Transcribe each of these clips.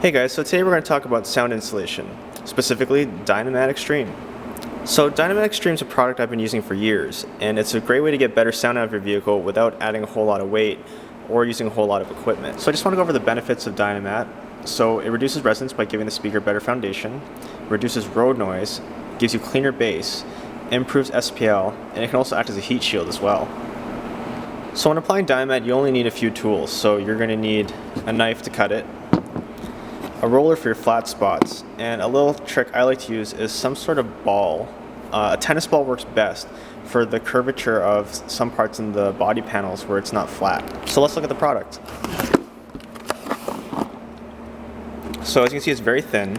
Hey guys, so today we're going to talk about sound insulation, specifically Dynamat Extreme. So Dynamat Extreme is a product I've been using for years, and it's a great way to get better sound out of your vehicle without adding a whole lot of weight or using a whole lot of equipment. So I just want to go over the benefits of Dynamat. So it reduces resonance by giving the speaker better foundation, reduces road noise, gives you cleaner bass, improves SPL, and it can also act as a heat shield as well. So when applying Dynamat, you only need a few tools. So you're going to need a knife to cut it, a roller for your flat spots, and a little trick I like to use is some sort of ball. A tennis ball works best for the curvature of some parts in the body panels where it's not flat. So let's look at the product. So as you can see, it's very thin,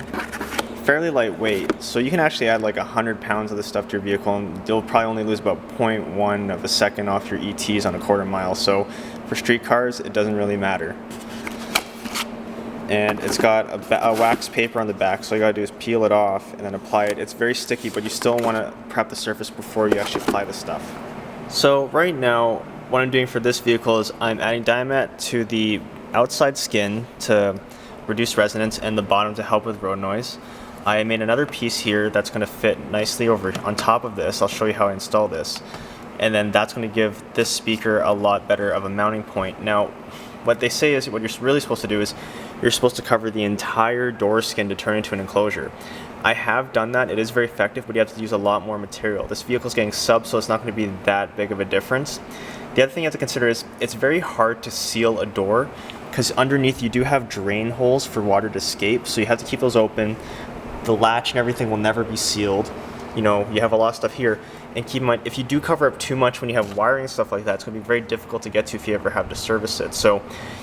fairly lightweight, so you can actually add like 100 pounds of this stuff to your vehicle and you'll probably only lose about 0.1 of a second off your ETs on a quarter mile. So for street cars, it doesn't really matter. And it's got a wax paper on the back, so all you gotta do is peel it off and then apply it. It's very sticky, but you still want to prep the surface before you actually apply the stuff. So right now, what I'm doing for this vehicle is I'm adding Dynamat to the outside skin to reduce resonance and the bottom to help with road noise. I made another piece here that's going to fit nicely over on top of this. I'll show you how I install this. And then that's going to give this speaker a lot better of a mounting point. Now, what they say is what you're really supposed to do is you're supposed to cover the entire door skin to turn into an enclosure. I have done that. It is very effective, but you have to use a lot more material. This vehicle is getting sub, so it's not going to be that big of a difference. The other thing you have to consider is it's very hard to seal a door because underneath you do have drain holes for water to escape, so you have to keep those open. The latch and everything will never be sealed. You know, you have a lot of stuff here. And keep in mind, if you do cover up too much when you have wiring and stuff like that, it's going to be very difficult to get to if you ever have to service it. So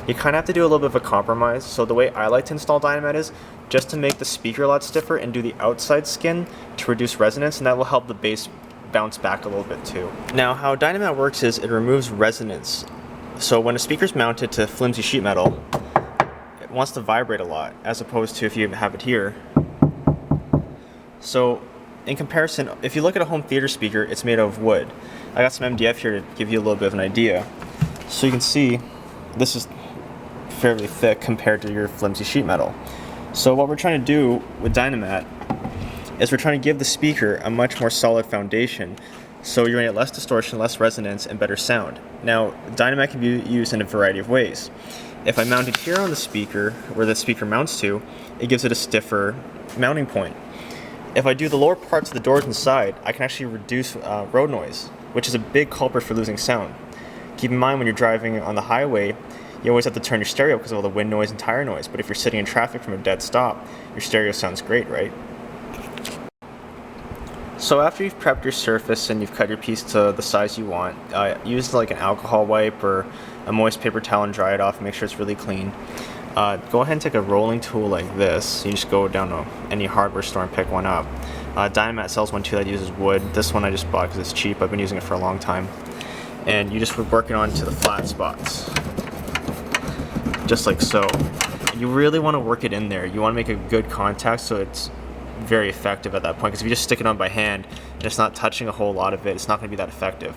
you kind of have to do a little bit of a compromise. So the way I like to install Dynamat is just to make the speaker a lot stiffer and do the outside skin to reduce resonance, and that will help the bass bounce back a little bit too. Now, how Dynamat works is it removes resonance. So when a speaker's mounted to flimsy sheet metal, it wants to vibrate a lot, as opposed to if you have it here. So in comparison, if you look at a home theater speaker, it's made of wood. I got some MDF here to give you a little bit of an idea. So you can see this is fairly thick compared to your flimsy sheet metal. So what we're trying to do with Dynamat is we're trying to give the speaker a much more solid foundation, so you're going to get less distortion, less resonance, and better sound. Now, Dynamat can be used in a variety of ways. If I mount it here on the speaker, where the speaker mounts to, it gives it a stiffer mounting point. If I do the lower parts of the doors inside, I can actually reduce road noise, which is a big culprit for losing sound. Keep in mind when you're driving on the highway, you always have to turn your stereo because of all the wind noise and tire noise, but if you're sitting in traffic from a dead stop, your stereo sounds great, right? So after you've prepped your surface and you've cut your piece to the size you want, use like an alcohol wipe or a moist paper towel and dry it off and make sure it's really clean. Go ahead and take a rolling tool like this. You just go down to any hardware store and pick one up. Dynamat sells one too that uses wood. This one I just bought because it's cheap. I've been using it for a long time. And you just work it on to the flat spots, just like so. You really want to work it in there. You want to make a good contact so it's very effective at that point, because if you just stick it on by hand and it's not touching a whole lot of it, it's not going to be that effective.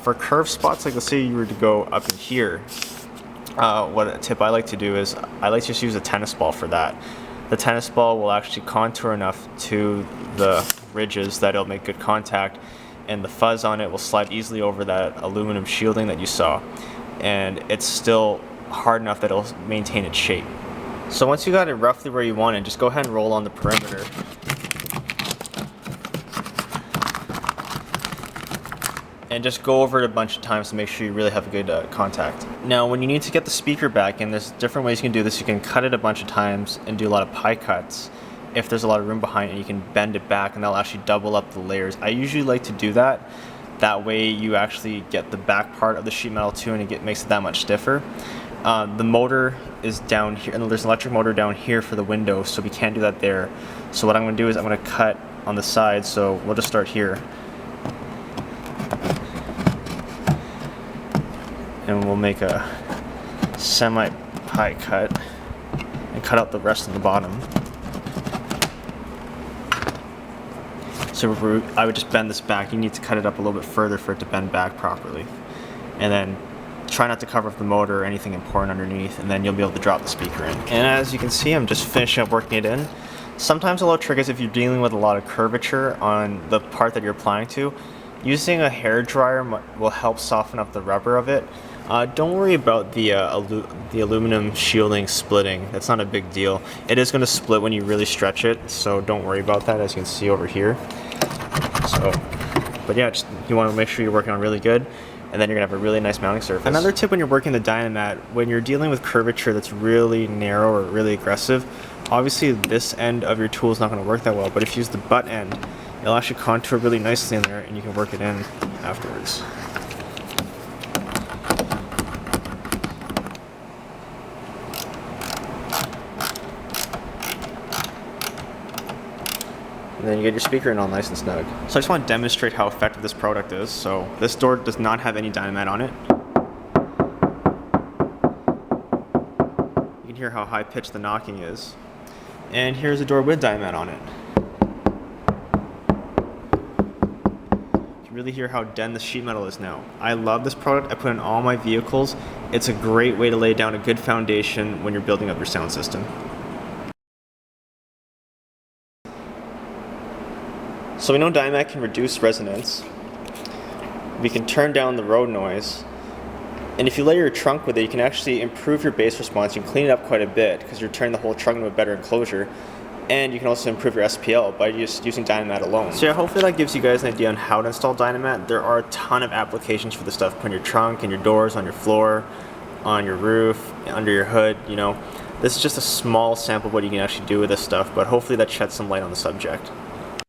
For curved spots, like let's say you were to go up in here, what a tip I like to do is I like to just use a tennis ball for that. The tennis ball will actually contour enough to the ridges that it'll make good contact, and the fuzz on it will slide easily over that aluminum shielding that you saw, and it's still hard enough that it'll maintain its shape. So once you got it roughly where you want it, just go ahead and roll on the perimeter. And just go over it a bunch of times to make sure you really have a good contact. Now, when you need to get the speaker back in, there's different ways you can do this. You can cut it a bunch of times and do a lot of pie cuts if there's a lot of room behind it, and you can bend it back and that'll actually double up the layers. I usually like to do that. That way you actually get the back part of the sheet metal too, and it makes it that much stiffer. The motor is down here, and there's an electric motor down here for the window, so we can't do that there. So what I'm going to do is I'm going to cut on the side, so we'll just start here. And we'll make a semi-pie cut and cut out the rest of the bottom. So I would just bend this back. You need to cut it up a little bit further for it to bend back properly. And then Try not to cover up the motor or anything important underneath, and then you'll be able to drop the speaker in. And as you can see, I'm just finishing up working it in. Sometimes a little trick is if you're dealing with a lot of curvature on the part that you're applying to, using a hair dryer will help soften up the rubber of it. Don't worry about the aluminum shielding splitting. That's not a big deal. It is going to split when you really stretch it, so don't worry about that, as you can see over here. So, but yeah, you want to make sure you're working on really good, and then you're going to have a really nice mounting surface. Another tip when you're working the Dynamat, when you're dealing with curvature that's really narrow or really aggressive, obviously this end of your tool is not going to work that well, but if you use the butt end, it'll actually contour really nicely in there, and you can work it in afterwards. And then you get your speaker in all nice and snug. So I just want to demonstrate how effective this product is. So this door does not have any Dynamat on it. You can hear how high pitched the knocking is. And here's a door with Dynamat on it. You can really hear how dense the sheet metal is now. I love this product. I put it in all my vehicles. It's a great way to lay down a good foundation when you're building up your sound system. So we know Dynamat can reduce resonance. We can turn down the road noise. And if you layer your trunk with it, you can actually improve your bass response. You can clean it up quite a bit because you're turning the whole trunk into a better enclosure. And you can also improve your SPL by just using Dynamat alone. So yeah, hopefully that gives you guys an idea on how to install Dynamat. There are a ton of applications for this stuff. Put in your trunk, in your doors, on your floor, on your roof, under your hood, you know. This is just a small sample of what you can actually do with this stuff, but hopefully that sheds some light on the subject.